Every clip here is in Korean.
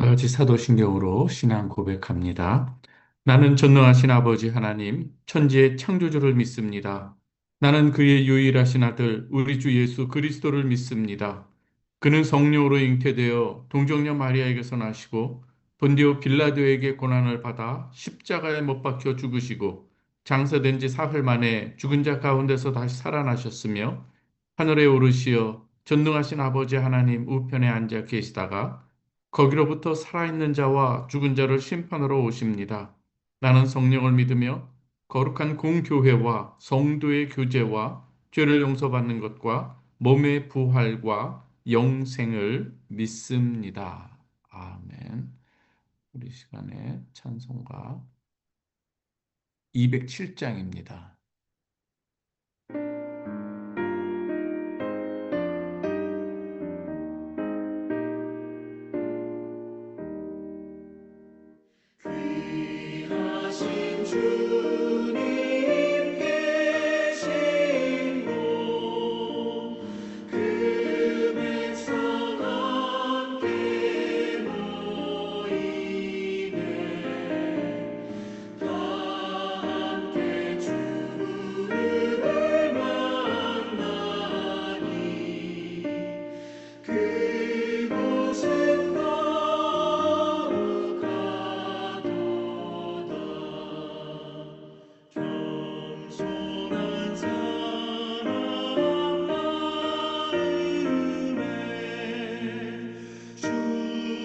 다 같이 사도신경으로 신앙 고백합니다. 나는 전능하신 아버지 하나님, 천지의 창조주를 믿습니다. 나는 그의 유일하신 아들, 우리 주 예수 그리스도를 믿습니다. 그는 성령으로 잉태되어 동정녀 마리아에게서 나시고 본디오 빌라도에게 고난을 받아 십자가에 못 박혀 죽으시고 장사된 지 사흘 만에 죽은 자 가운데서 다시 살아나셨으며 하늘에 오르시어 전능하신 아버지 하나님 우편에 앉아 계시다가 거기로부터 살아있는 자와 죽은 자를 심판하러 오십니다. 나는 성령을 믿으며 거룩한 공교회와 성도의 교제와 죄를 용서받는 것과 몸의 부활과 영생을 믿습니다. 아멘. 우리 시간에 찬송가 207장입니다. 귀하신 주님 계신 곳 금에 차갑게 모이네 다 함께 주를 만나니 그곳은 거룩하도다 겸손한 사람 마음에 주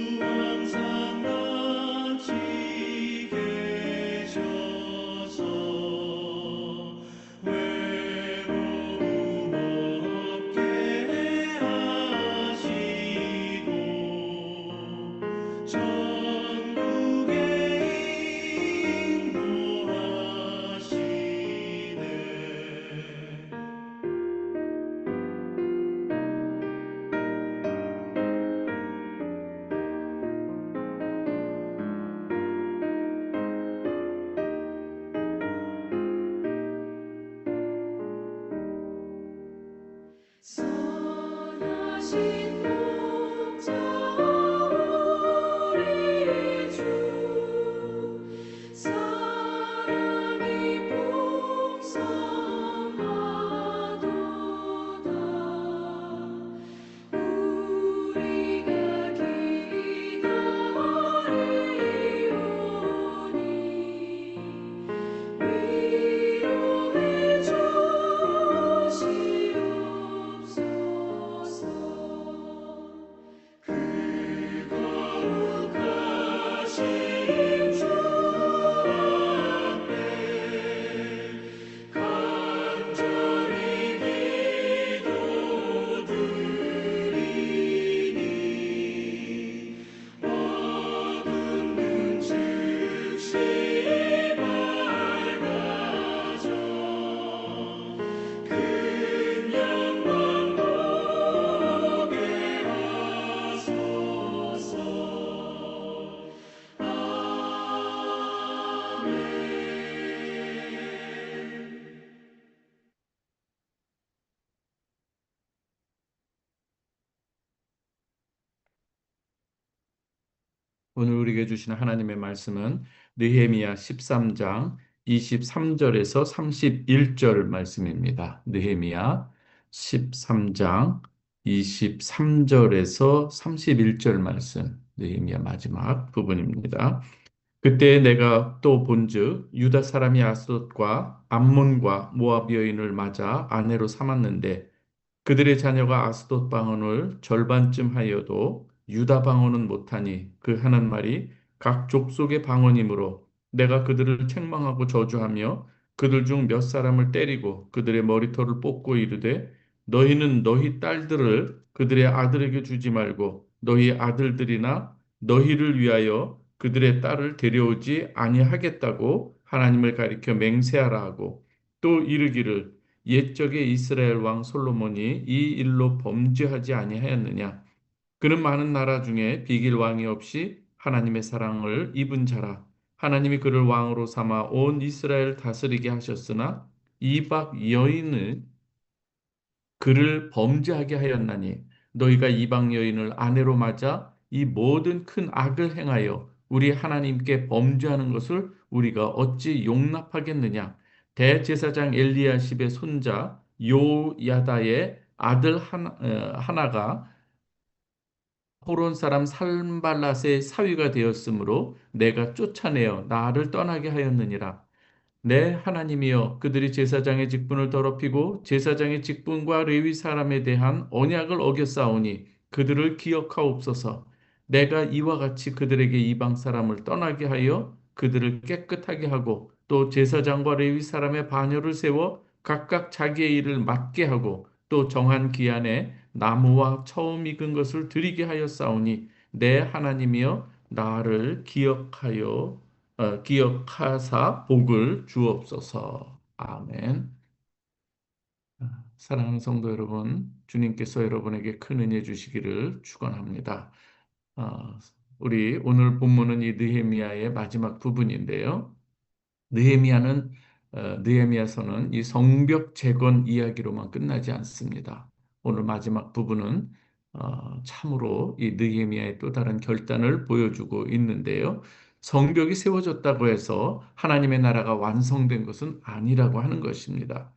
항상 같이 계셔서 외로움 없게 하시고 천국에 인도하시네 선하신 목자 우리 주 사랑이 풍성하도다 우리가 기다리오니 위로해 주시옵소서 그 거룩하신 주 앞에 간절히 기도드리니 어두운 눈 즉시 밝아져 큰 영광 보게 하소서 아멘 오늘 우리에게 주시는 하나님의 말씀은 느헤미야 13장 23절에서 31절 말씀입니다. 느헤미야 13장 23절에서 31절 말씀, 느헤미야 마지막 부분입니다. 그때 내가 또 본즉 유다 사람이 아스돗과 암몬과 모압 여인을 맞아 아내로 삼았는데 그들의 자녀가 아스돗 방언을 절반쯤 하여도 유다 방언은 못하니 그 하는 말이 각 족속의 방언이므로 내가 그들을 책망하고 저주하며 그들 중 몇 사람을 때리고 그들의 머리털을 뽑고 이르되 너희는 너희 딸들을 그들의 아들에게 주지 말고 너희 아들들이나 너희를 위하여 그들의 딸을 데려오지 아니하겠다고 하나님을 가리켜 맹세하라 하고 또 이르기를 옛적에 이스라엘 왕 솔로몬이 이 일로 범죄하지 아니하였느냐? 그는 많은 나라 중에 비길 왕이 없이 하나님의 사랑을 입은 자라. 하나님이 그를 왕으로 삼아 온 이스라엘 다스리게 하셨으나 이방 여인은 그를 범죄하게 하였나니 너희가 이방 여인을 아내로 맞아 이 모든 큰 악을 행하여 우리 하나님께 범죄하는 것을 우리가 어찌 용납하겠느냐? 대제사장 엘리야십의 손자 요야다의 아들 하나가 호론 사람 산발랏의 사위가 되었으므로 내가 쫓아내어 나를 떠나게 하였느니라. 내 하나님이여 그들이 제사장의 직분을 더럽히고 제사장의 직분과 레위 사람에 대한 언약을 어겼사오니 그들을 기억하옵소서. 내가 이와 같이 그들에게 이방 사람을 떠나게 하여 그들을 깨끗하게 하고 또 제사장과 레위 사람의 반열을 세워 각각 자기의 일을 맡게 하고 또 정한 기한에 나무와 처음 익은 것을 드리게 하였사오니 내 하나님이여 나를 기억하사 복을 주옵소서. 아멘. 사랑하는 성도 여러분, 주님께서 여러분에게 큰 은혜 주시기를 축원합니다. 어, 우리 오늘 본문은 이 느헤미야의 마지막 부분인데요. 느헤미야는 느헤미야서는 이 성벽 재건 이야기로만 끝나지 않습니다. 오늘 마지막 부분은 참으로 이 느헤미야의 또 다른 결단을 보여주고 있는데요. 성벽이 세워졌다고 해서 하나님의 나라가 완성된 것은 아니라고 하는 것입니다.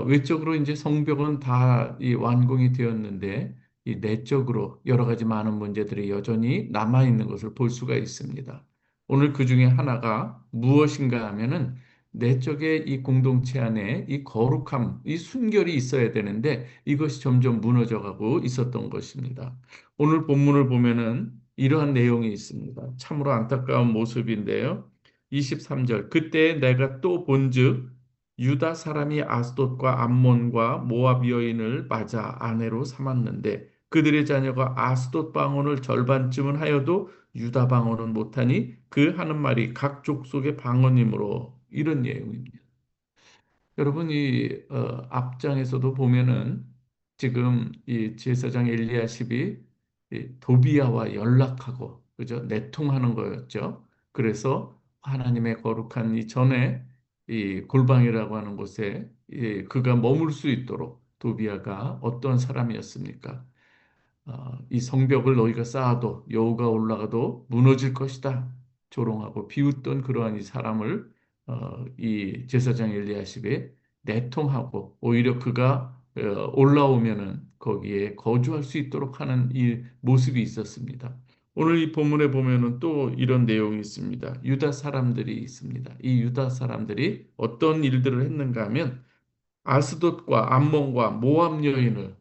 외적으로 이제 성벽은 다 이 완공이 되었는데 이 내적으로 여러 가지 많은 문제들이 여전히 남아 있는 것을 볼 수가 있습니다. 오늘 그 중에 하나가 무엇인가 하면은 내적의 이 공동체 안에 이 거룩함, 이 순결이 있어야 되는데 이것이 점점 무너져 가고 있었던 것입니다. 오늘 본문을 보면은 이러한 내용이 있습니다. 참으로 안타까운 모습인데요. 23절 그때 내가 또 본즉 유다 사람이 아스돗과 암몬과 모압 여인을 맞아 아내로 삼았는데 그들의 자녀가 아스돗 방언을 절반쯤은 하여도 유다 방언은 못하니 그 하는 말이 각 족속의 방언이므로 이런 내용입니다. 여러분 이 앞장에서도 보면은 지금 이 제사장 엘리야십이 이 도비야와 연락하고 그죠 내통하는 거였죠. 그래서 하나님의 거룩한 이 전에 이 골방이라고 하는 곳에 그가 머물 수 있도록 도비야가 어떤 사람이었습니까? 이 성벽을 너희가 쌓아도 여호가 올라가도 무너질 것이다. 조롱하고 비웃던 그러한 이 사람을 이 제사장 엘리야십에 내통하고 오히려 그가 올라오면은 거기에 거주할 수 있도록 하는 이 모습이 있었습니다. 오늘 이 본문에 보면은 또 이런 내용이 있습니다. 유다 사람들이 있습니다. 이 유다 사람들이 어떤 일들을 했는가 하면 아스돗과 암몬과 모압 여인을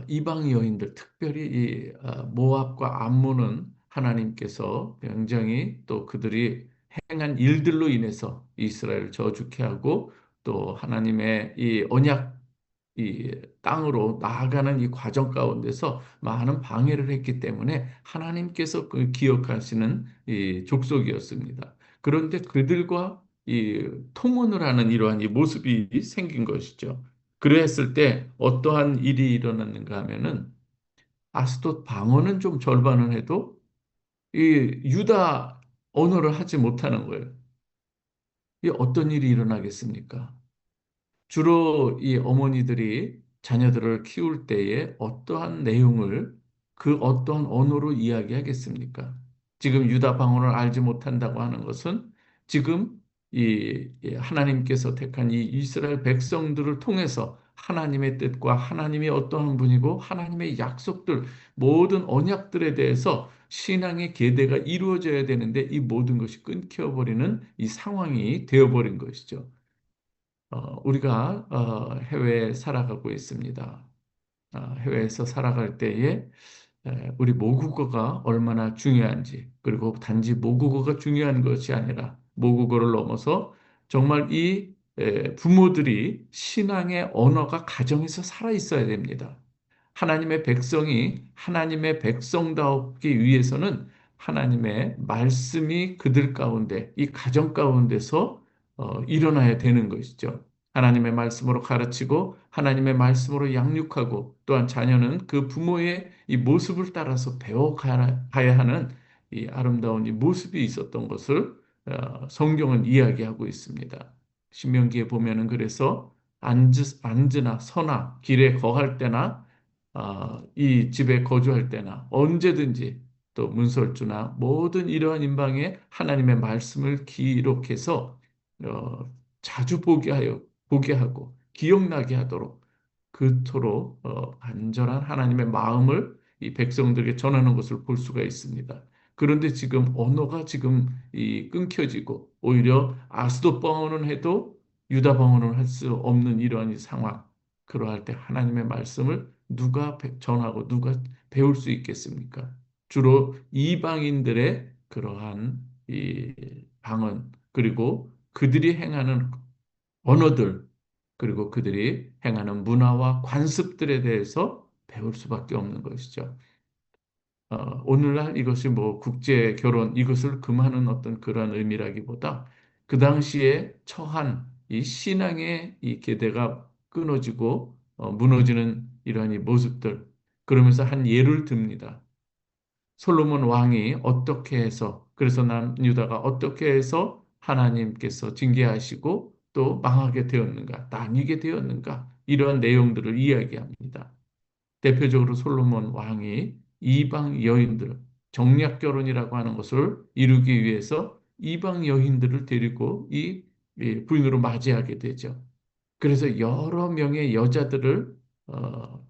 이방 여인들, 특별히 이 모압과 암몬은 하나님께서 굉장히 또 그들이 행한 일들로 인해서 이스라엘을 저주케 하고 또 하나님의 이 언약 이 땅으로 나아가는 이 과정 가운데서 많은 방해를 했기 때문에 하나님께서 그 기억하시는 이 족속이었습니다. 그런데 그들과 이 통혼을 하는 이러한 이 모습이 생긴 것이죠. 그랬을 때 어떠한 일이 일어났는가 하면은 아스돗 방언은 좀 절반은 해도 이 유다 언어를 하지 못하는 거예요. 이 어떤 일이 일어나겠습니까? 주로 이 어머니들이 자녀들을 키울 때에 어떠한 내용을 그 어떠한 언어로 이야기하겠습니까? 지금 유다 방언을 알지 못한다고 하는 것은 지금 이 하나님께서 택한 이 이스라엘 백성들을 통해서 하나님의 뜻과 하나님이 어떠한 분이고 하나님의 약속들 모든 언약들에 대해서 신앙의 계대가 이루어져야 되는데 이 모든 것이 끊겨버리는 이 상황이 되어버린 것이죠. 우리가 해외에 살아가고 있습니다. 해외에서 살아갈 때에 우리 모국어가 얼마나 중요한지, 그리고 단지 모국어가 중요한 것이 아니라 모국어를 넘어서 정말 이 부모들이 신앙의 언어가 가정에서 살아 있어야 됩니다. 하나님의 백성이 하나님의 백성다웠기 위해서는 하나님의 말씀이 그들 가운데, 이 가정 가운데서 일어나야 되는 것이죠. 하나님의 말씀으로 가르치고 하나님의 말씀으로 양육하고 또한 자녀는 그 부모의 이 모습을 따라서 배워가야 하는 이 아름다운 이 모습이 있었던 것을 성경은 이야기하고 있습니다. 신명기에 보면은 그래서 앉으나 서나 길에 거할 때나 이 집에 거주할 때나 언제든지 또 문설주나 모든 이러한 임방에 하나님의 말씀을 기록해서 자주 보게 하고 기억나게 하도록 그토록 간절한 하나님의 마음을 이 백성들에게 전하는 것을 볼 수가 있습니다. 그런데 지금 언어가 지금 이 끊겨지고 오히려 아스도 방언은 해도 유다 방언을 할 수 없는 이러한 이 상황. 그러할 때 하나님의 말씀을 누가 전하고 누가 배울 수 있겠습니까? 주로 이방인들의 그러한 이 방언 그리고 그들이 행하는 언어들 그리고 그들이 행하는 문화와 관습들에 대해서 배울 수밖에 없는 것이죠. 오늘날 이것이 뭐 국제 결혼 이것을 금하는 어떤 그런 의미라기보다 그 당시에 처한 이 신앙의 이 계대가 끊어지고 무너지는 이러한 이 모습들 그러면서 한 예를 듭니다. 솔로몬 왕이 어떻게 해서 그래서 남유다가 어떻게 해서 하나님께서 징계하시고 또 망하게 되었는가, 나뉘게 되었는가 이러한 내용들을 이야기합니다. 대표적으로 솔로몬 왕이 이방 여인들, 정략 결혼이라고 하는 것을 이루기 위해서 이방 여인들을 데리고 이 부인으로 맞이하게 되죠. 그래서 여러 명의 여자들을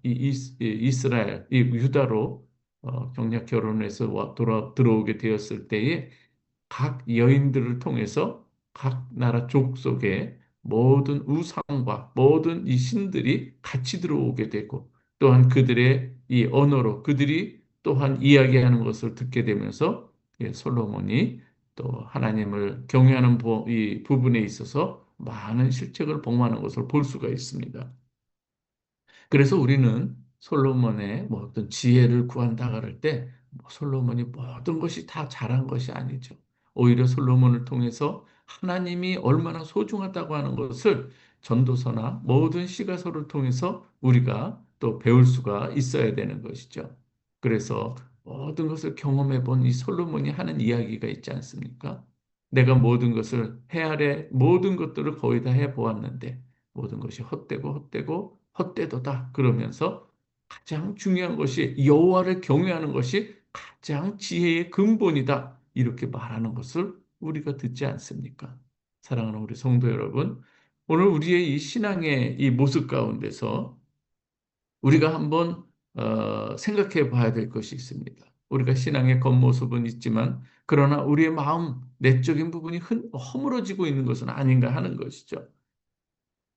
이스라엘, 이 유다로 정략 결혼해서 들어오게 되었을 때에 각 여인들을 통해서 각 나라 족속의 모든 우상과 모든 이 신들이 같이 들어오게 되고 또한 그들의 이 언어로 그들이 또한 이야기하는 것을 듣게 되면서 솔로몬이 또 하나님을 경외하는 이 부분에 있어서 많은 실책을 범하는 것을 볼 수가 있습니다. 그래서 우리는 솔로몬의 뭐 어떤 지혜를 구한다 그럴 때뭐 솔로몬이 모든 것이 다 잘한 것이 아니죠. 오히려 솔로몬을 통해서 하나님이 얼마나 소중하다고 하는 것을 전도서나 모든 시가서를 통해서 우리가 또 배울 수가 있어야 되는 것이죠. 그래서 모든 것을 경험해 본 이 솔로몬이 하는 이야기가 있지 않습니까? 내가 모든 것을 헤아려 모든 것들을 거의 다 해보았는데 모든 것이 헛되고 헛되도다. 그러면서 가장 중요한 것이 여호와를 경외하는 것이 가장 지혜의 근본이다. 이렇게 말하는 것을 우리가 듣지 않습니까? 사랑하는 우리 성도 여러분, 오늘 우리의 이 신앙의 이 모습 가운데서 우리가 한번 생각해 봐야 될 것이 있습니다. 우리가 신앙의 겉모습은 있지만 그러나 우리의 마음, 내적인 부분이 허물어지고 있는 것은 아닌가 하는 것이죠.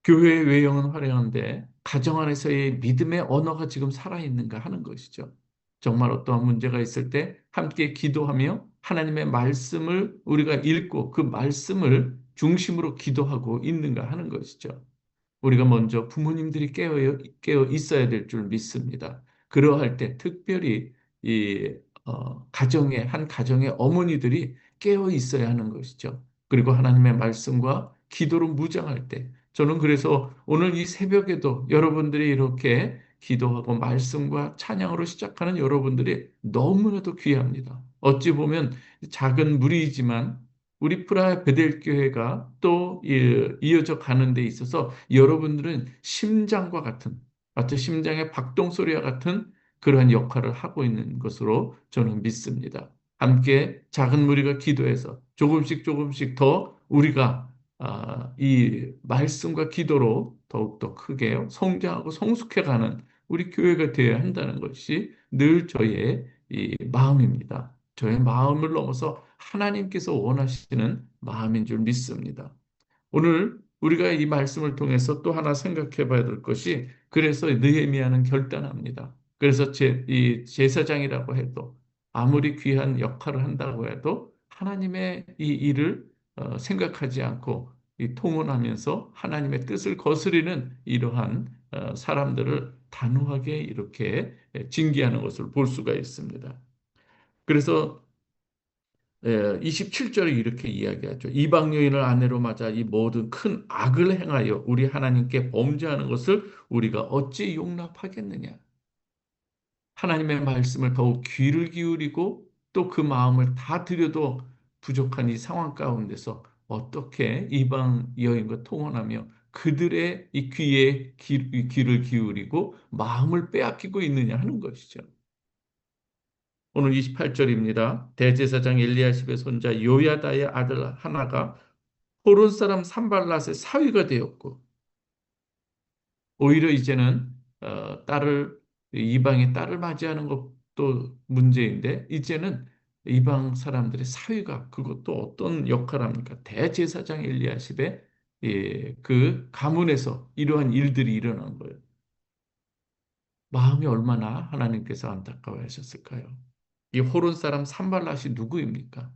교회의 외형은 화려한데 가정 안에서의 믿음의 언어가 지금 살아있는가 하는 것이죠. 정말 어떠한 문제가 있을 때 함께 기도하며 하나님의 말씀을 우리가 읽고 그 말씀을 중심으로 기도하고 있는가 하는 것이죠. 우리가 먼저 부모님들이 깨어 있어야 될 줄 믿습니다. 그러할 때 특별히 이 한 가정의 어머니들이 깨어 있어야 하는 것이죠. 그리고 하나님의 말씀과 기도로 무장할 때 저는 그래서 오늘 이 새벽에도 여러분들이 이렇게 기도하고 말씀과 찬양으로 시작하는 여러분들이 너무나도 귀합니다. 어찌 보면 작은 무리이지만 우리 프라하 베델교회가 또 이어져 가는 데 있어서 여러분들은 심장과 같은 마치 심장의 박동 소리와 같은 그러한 역할을 하고 있는 것으로 저는 믿습니다. 함께 작은 무리가 기도해서 조금씩 더 우리가 이 말씀과 기도로 더욱더 크게 성장하고 성숙해가는 우리 교회가 되어야 한다는 것이 늘 저의 이 마음입니다. 저의 마음을 넘어서 하나님께서 원하시는 마음인 줄 믿습니다. 오늘 우리가 이 말씀을 통해서 또 하나 생각해 봐야 될 것이 그래서 느헤미야는 결단합니다. 그래서 이 제사장이라고 해도 아무리 귀한 역할을 한다고 해도 하나님의 이 일을 생각하지 않고 이 통혼하면서 하나님의 뜻을 거스리는 이러한 사람들을 단호하게 이렇게 징계하는 것을 볼 수가 있습니다. 그래서 27절에 이렇게 이야기하죠. 이방 여인을 아내로 맞아 이 모든 큰 악을 행하여 우리 하나님께 범죄하는 것을 우리가 어찌 용납하겠느냐. 하나님의 말씀을 더욱 귀를 기울이고 또 그 마음을 다 들여도 부족한 이 상황 가운데서 어떻게 이방 여인과 통혼하며 그들의 이 귀에 귀를 기울이고 마음을 빼앗기고 있느냐 하는 것이죠. 오늘 28절입니다. 대제사장 엘리야십의 손자 요야다의 아들 하나가 호론 사람 산발랏의 사위가 되었고, 오히려 이제는 딸을 이방의 딸을 맞이하는 것도 문제인데, 이제는 이방 사람들의 사위가, 그것도 어떤 역할을 합니까? 대제사장 엘리야십의 그 가문에서 이러한 일들이 일어난 거예요. 마음이 얼마나 하나님께서 안타까워하셨을까요? 이 호론 사람 산발랏이 누구입니까?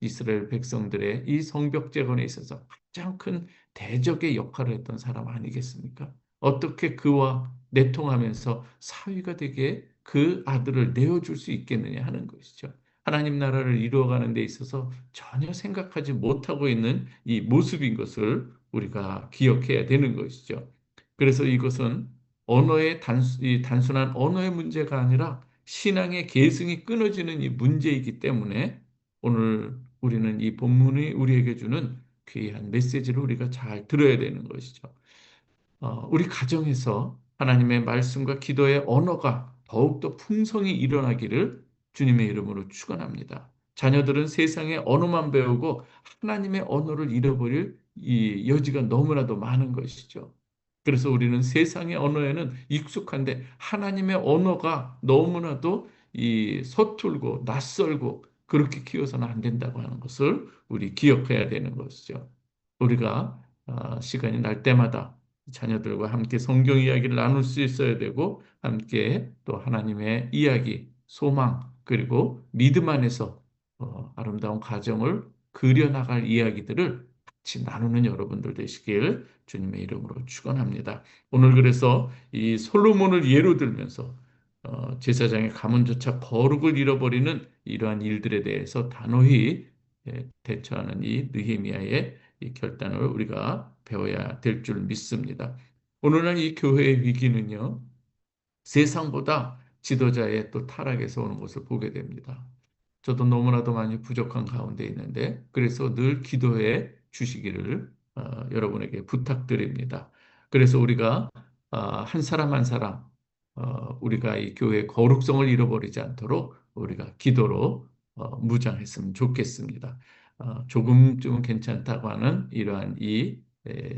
이스라엘 백성들의 이 성벽 재건에 있어서 가장 큰 대적의 역할을 했던 사람 아니겠습니까? 어떻게 그와 내통하면서 사위가 되게 그 아들을 내어줄 수 있겠느냐 하는 것이죠. 하나님 나라를 이루어가는 데 있어서 전혀 생각하지 못하고 있는 이 모습인 것을 우리가 기억해야 되는 것이죠. 그래서 이것은 이 단순한 언어의 문제가 아니라 신앙의 계승이 끊어지는 이 문제이기 때문에 오늘 우리는 이 본문이 우리에게 주는 귀한 메시지를 우리가 잘 들어야 되는 것이죠. 우리 가정에서 하나님의 말씀과 기도의 언어가 더욱더 풍성히 일어나기를 주님의 이름으로 축원합니다. 자녀들은 세상의 언어만 배우고 하나님의 언어를 잃어버릴 이 여지가 너무나도 많은 것이죠. 그래서 우리는 세상의 언어에는 익숙한데 하나님의 언어가 너무나도 이 서툴고 낯설고 그렇게 키워서는 안 된다고 하는 것을 우리 기억해야 되는 것이죠. 우리가 시간이 날 때마다 자녀들과 함께 성경 이야기를 나눌 수 있어야 되고 함께 또 하나님의 이야기, 소망 그리고 믿음 안에서 아름다운 가정을 그려나갈 이야기들을 같이 나누는 여러분들 되시길 주님의 이름으로 축원합니다. 오늘 그래서 이 솔로몬을 예로 들면서 제사장의 가문조차 거룩을 잃어버리는 이러한 일들에 대해서 단호히 대처하는 이 느헤미야의 이 결단을 우리가 배워야 될 줄 믿습니다. 오늘날 이 교회의 위기는요, 세상보다 지도자의 또 타락에서 오는 것을 보게 됩니다. 저도 너무나도 많이 부족한 가운데 있는데, 그래서 늘 기도해 주시기를 여러분에게 부탁드립니다. 그래서 우리가 한 사람 한 사람, 우리가 이 교회의 거룩성을 잃어버리지 않도록 우리가 기도로 무장했으면 좋겠습니다. 조금쯤은 괜찮다고 하는 이러한 이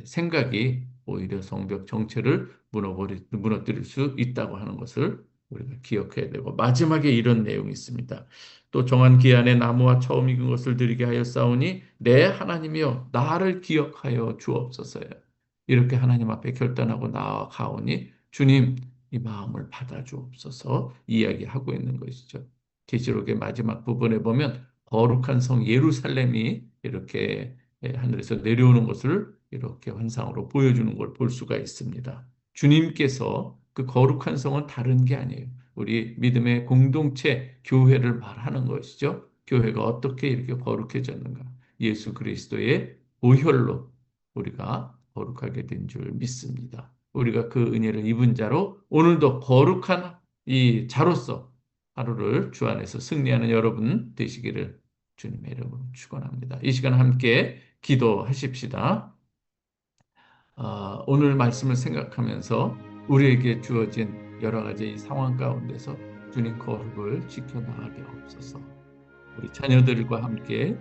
생각이 오히려 성벽 정체를 무너뜨릴 수 있다고 하는 것을 우리가 기억해야 되고 마지막에 이런 내용이 있습니다. 또 정한 기한에 나무와 처음 익은 것을 드리게 하여 싸우니 내 하나님이여 나를 기억하여 주옵소서요. 이렇게 하나님 앞에 결단하고 나아가오니 주님 이 마음을 받아주옵소서 이야기하고 있는 것이죠. 계시록의 마지막 부분에 보면 거룩한 성 예루살렘이 이렇게 하늘에서 내려오는 것을 이렇게 환상으로 보여주는 걸 볼 수가 있습니다. 주님께서 그 거룩한 성은 다른 게 아니에요. 우리 믿음의 공동체 교회를 말하는 것이죠. 교회가 어떻게 이렇게 거룩해졌는가? 예수 그리스도의 보혈로 우리가 거룩하게 된 줄 믿습니다. 우리가 그 은혜를 입은 자로 오늘도 거룩한 이 자로서 하루를 주 안에서 승리하는 여러분 되시기를 주님의 이름으로 축원합니다. 이 시간 함께 기도하십시다. 오늘 말씀을 생각하면서 우리에게 주어진 여러 가지 이 상황 가운데서 주님 거룩을 지켜나가게 하옵소서. 우리 자녀들과 함께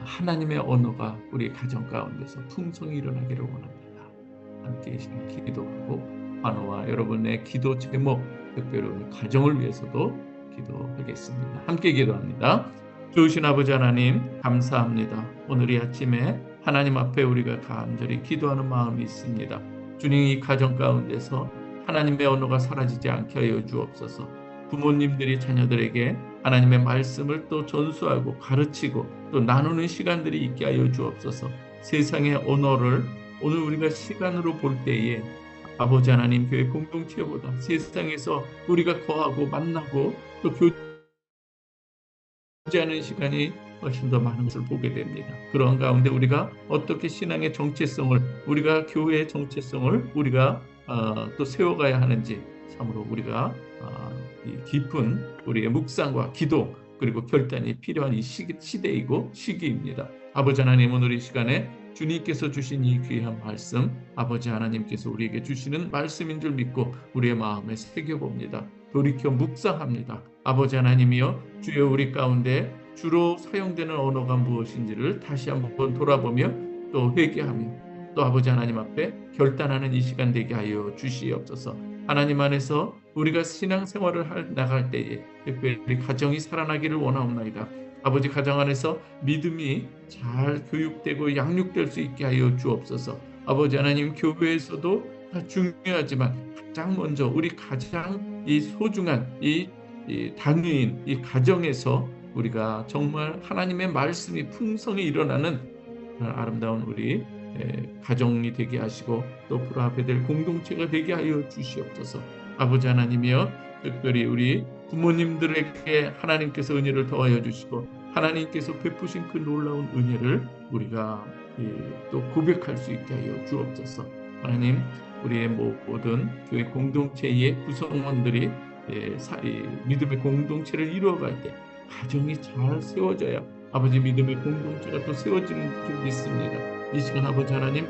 하나님의 언어가 우리 가정 가운데서 풍성히 일어나기를 원합니다. 함께 이 시간 기도하고 환호와 여러분의 기도 제목, 특별히 오늘 가정을 위해서도 기도하겠습니다. 함께 기도합니다. 좋으신 아버지 하나님 감사합니다. 오늘 이 아침에 하나님 앞에 우리가 간절히 기도하는 마음이 있습니다. 주님 이 가정 가운데서 하나님의 언어가 사라지지 않게 하여 주옵소서. 부모님들이 자녀들에게 하나님의 말씀을 또 전수하고 가르치고 또 나누는 시간들이 있게 하여 주옵소서. 세상의 언어를 오늘 우리가 시간으로 볼 때에 아버지 하나님 교회 공동체보다 세상에서 우리가 거하고 만나고 또 교제하는 시간이 훨씬 더 많은 것을 보게 됩니다. 그런 가운데 우리가 어떻게 신앙의 정체성을 우리가 교회의 정체성을 우리가 또 세워가야 하는지 참으로 우리가 이 깊은 우리의 묵상과 기도 그리고 결단이 필요한 이 시대이고 시기입니다. 아버지 하나님 오늘 이 시간에 주님께서 주신 이 귀한 말씀, 아버지 하나님께서 우리에게 주시는 말씀인 줄 믿고 우리의 마음에 새겨봅니다. 돌이켜 묵상합니다. 아버지 하나님이여, 주여 우리 가운데 주로 사용되는 언어가 무엇인지를 다시 한번 돌아보며 또 회개하며 또 아버지 하나님 앞에 결단하는 이 시간 되게 하여 주시옵소서. 하나님 안에서 우리가 신앙생활을 나갈 때에 특별히 가정이 살아나기를 원하옵나이다. 아버지, 가정 안에서 믿음이 잘 교육되고 양육될 수 있게 하여 주옵소서. 아버지 하나님, 교회에서도 다 중요하지만 가장 먼저 우리 가장 이 소중한 이 단위인 이 가정에서 우리가 정말 하나님의 말씀이 풍성히 일어나는 그런 아름다운 우리 가정이 되게 하시고 또 불화합에 될 공동체가 되게 하여 주시옵소서. 아버지 하나님이여, 특별히 우리 부모님들에게 하나님께서 은혜를 더하여 주시고 하나님께서 베푸신 그 놀라운 은혜를 우리가 또 고백할 수 있게 하여 주옵소서. 하나님, 우리의 모든 교회 공동체의 구성원들이 믿음의 공동체를 이루어갈 때 가정이 잘 세워져야 아버지 믿음의 공동체가 또 세워지는 줄 믿습니다. 이 시간 아버지 하나님,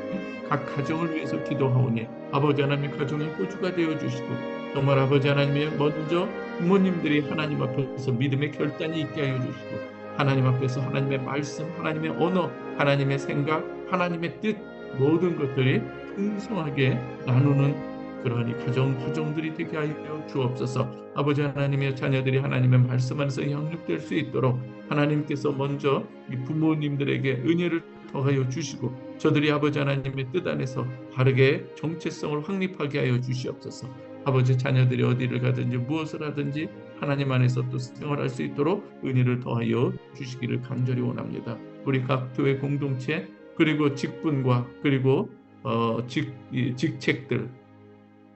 각 가정을 위해서 기도하오니 아버지 하나님, 가정의 호주가 되어주시고 정말 아버지 하나님의 먼저 부모님들이 하나님 앞에서 믿음의 결단이 있게 하여 주시고 하나님 앞에서 하나님의 말씀, 하나님의 언어, 하나님의 생각, 하나님의 뜻, 모든 것들이 풍성하게 나누는 그러한 이 가정들이 되게 하여 주옵소서. 아버지 하나님의 자녀들이 하나님의 말씀 안에서 양육될 수 있도록 하나님께서 먼저 이 부모님들에게 은혜를 더하여 주시고 저들이 아버지 하나님의 뜻 안에서 바르게 정체성을 확립하게 하여 주시옵소서. 아버지, 자녀들이 어디를 가든지 무엇을 하든지 하나님 안에서 또 생활할 수 있도록 은혜를 더하여 주시기를 간절히 원합니다. 우리 각 교회 공동체 그리고 직분과 그리고 직책들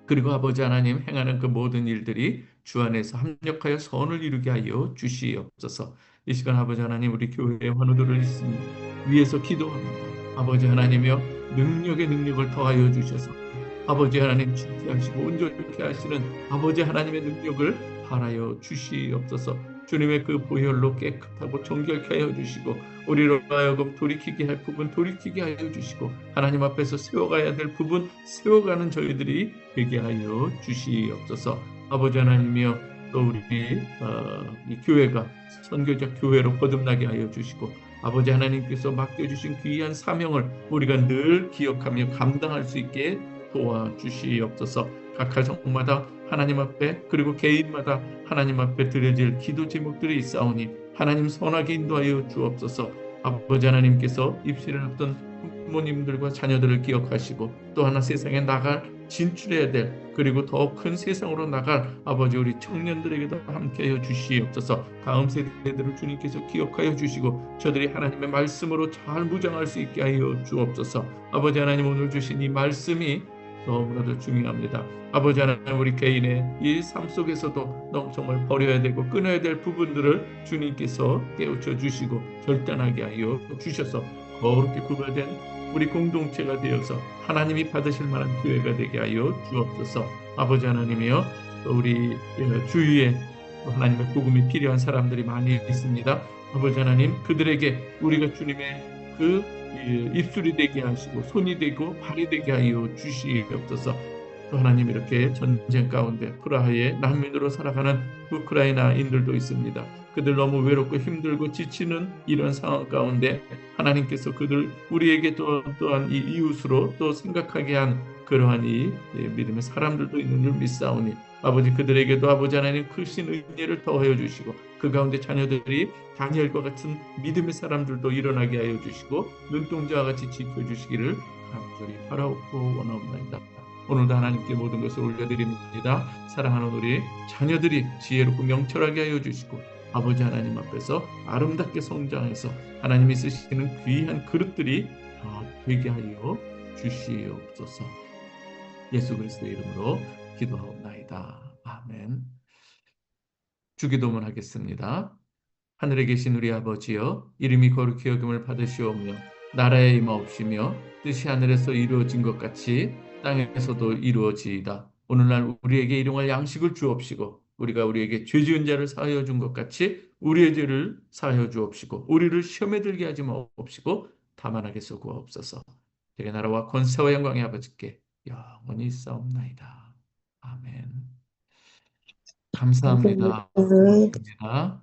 그리고 아버지 하나님 행하는 그 모든 일들이 주 안에서 합력하여 선을 이루게 하여 주시옵소서. 이 시간 아버지 하나님, 우리 교회의 환우들을 위해서 기도합니다. 아버지 하나님이여, 능력의 능력을 더하여 주셔서 아버지 하나님 지혜하시고 온전케 하시는 아버지 하나님의 능력을 바라여 주시옵소서. 주님의 그 보혈로 깨끗하고 정결케 하여 주시고 우리로 하여금 돌이키게 할 부분 돌이키게 하여 주시고 하나님 앞에서 세워가야 될 부분 세워가는 저희들이 되게 하여 주시옵소서. 아버지 하나님이여, 또 우리 이 교회가 선교적 교회로 거듭나게 하여 주시고 아버지 하나님께서 맡겨주신 귀한 사명을 우리가 늘 기억하며 감당할 수 있게 도와주시옵소서. 각 가정마다 하나님 앞에 그리고 개인마다 하나님 앞에 드려질 기도 제목들이 있사오니 하나님 선하게 인도하여 주옵소서. 아버지 하나님께서 입시를 앞둔 부모님들과 자녀들을 기억하시고 또 하나 세상에 나갈 진출해야 될 그리고 더 큰 세상으로 나갈 아버지 우리 청년들에게도 함께하여 주시옵소서. 다음 세대들을 주님께서 기억하여 주시고 저들이 하나님의 말씀으로 잘 무장할 수 있게 하여 주옵소서. 아버지 하나님, 오늘 주신 이 말씀이 너무나도 중요합니다. 아버지 하나님, 우리 개인의 이 삶 속에서도 너무 정말 버려야 되고 끊어야 될 부분들을 주님께서 깨우쳐 주시고 결단하게 하여 주셔서 거룩히 구별된 우리 공동체가 되어서 하나님이 받으실 만한 교회가 되게 하여 주옵소서. 아버지 하나님이여, 또 우리 주위에 하나님의 복음이 필요한 사람들이 많이 있습니다. 아버지 하나님, 그들에게 우리가 주님의 그 입술이 되게 하시고 손이 되고 발이 되게 하여 주시옵소서. 또 하나님, 이렇게 전쟁 가운데 프라하의 난민으로 살아가는 우크라이나인들도 있습니다. 그들 너무 외롭고 힘들고 지치는 이런 상황 가운데 하나님께서 그들 우리에게 또한 이 이웃으로 또 생각하게 한 그러한 이 믿음의 사람들도 있는 줄 믿사오니 아버지, 그들에게도 아버지 하나님 크신 은혜를 더하여 주시고 그 가운데 자녀들이 다니엘과 같은 믿음의 사람들도 일어나게 하여 주시고 눈동자와 같이 지켜주시기를 간절히 바라옵고 원하옵나이다. 오늘도 하나님께 모든 것을 올려드립니다. 사랑하는 우리 자녀들이 지혜롭고 명철하게 하여 주시고 아버지 하나님 앞에서 아름답게 성장해서 하나님이 쓰시는 귀한 그릇들이 다 되게 하여 주시옵소서. 예수 그리스도의 이름으로 기도하옵나이다. 아멘. 주기도문 하겠습니다. 하늘에 계신 우리 아버지여, 이름이 거룩히 여김을 받으시오며 나라의 임하옵시며 뜻이 하늘에서 이루어진 것 같이 땅에서도 이루어지이다. 오늘날 우리에게 일용할 양식을 주옵시고 우리가 우리에게 죄 지은 자를 사하여 준 것 같이 우리의 죄를 사하여 주옵시고 우리를 시험에 들게 하지 마옵시고 다만하게 쏘구옵소서. 되게 나라와 권세와 영광의 아버지께 영원히 있사옵나이다. 아멘. 감사합니다. 선생님, 고맙습니다.